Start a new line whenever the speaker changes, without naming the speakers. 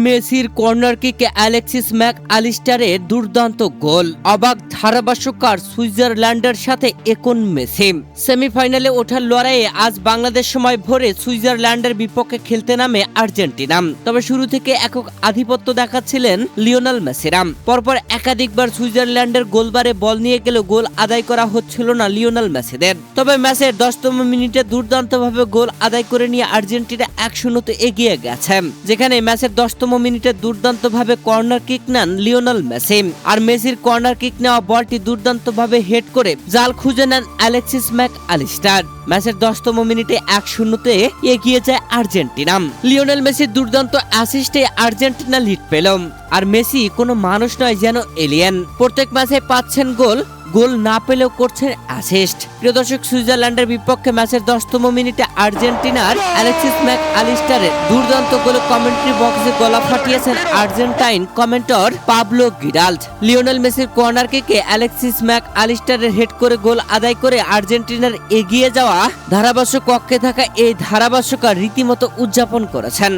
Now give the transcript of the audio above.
মেসির corner কিকে Alexis Mac আলিস্টারের দুর্দান্ত গোল, অবাক ধারাভাষ্যকার সুইজারল্যান্ডের সাথে একন মেসি। সেমিফাইনালে ওঠার লড়াইয়ে আজ বাংলাদেশ সময় ভোরে সুইজারল্যান্ডের বিপক্ষে খেলতে নামে আর্জেন্টিনা। তবে শুরু থেকে একক আধিপত্য দেখাচ্ছিলেন লিওনেল মেসিরা। পরপর একাধিকবার সুইজারল্যান্ডের গোলবারে বল নিয়ে গেলেও গোল আদায় করা হচ্ছিল না লিওনেল মেসিদের। তবে ম্যাচের 10তম মিনিটে দুর্দান্তভাবে গোল আদায় করে নিয়ে আর্জেন্টিনা 1-0 এগিয়ে গেছে, যেখানে ম্যাচের 10তম মিনিটে দুর্দান্তভাবে কর্নার কিক নেন লিওনেল মেসি। আর মেসির কর্নার কিক নেওয়া বলটি দুর্দান্তভাবে হেড করে জাল খুঁজে নেন অ্যালেক্সিস ম্যাক আলিস্টার। ম্যাচের 10তম মিনিটে 1-0 এগিয়ে যায় আর্জেন্টিনা। লিওনেল মেসির দুর্দান্ত অ্যাসিস্টে আর্জেন্টিনা লিড পেল। আর মেসি কোনো মানুষ নয়, যেন এলিয়েন। প্রত্যেক ম্যাচে পাচ্ছেন গোল, গোল না পেলেও করছেন অ্যাসিস্ট। প্রিয় দর্শক, সুইজারল্যান্ডের বিপক্ষে ম্যাচের 10তম মিনিটে আর্জেন্টিনার অ্যালেক্সিস ম্যাক আলিস্টারের দুর্দান্ত গোলে কমেন্ট্রি বক্সে গলা ফাটিয়েছেন আর্জেন্টাইন কমেন্টর পাবলো গিরাল্ট। লিওনেল মেসির কর্নার কিকে অ্যালেক্সিস ম্যাক আলিস্টারের হেড করে গোল আদায় করে আর্জেন্টিনার এগিয়ে যাওয়া ধারাভাষ্য কক্ষে থাকা এই ধারাভাষ্যকার রীতিমতো উদযাপন করেছেন।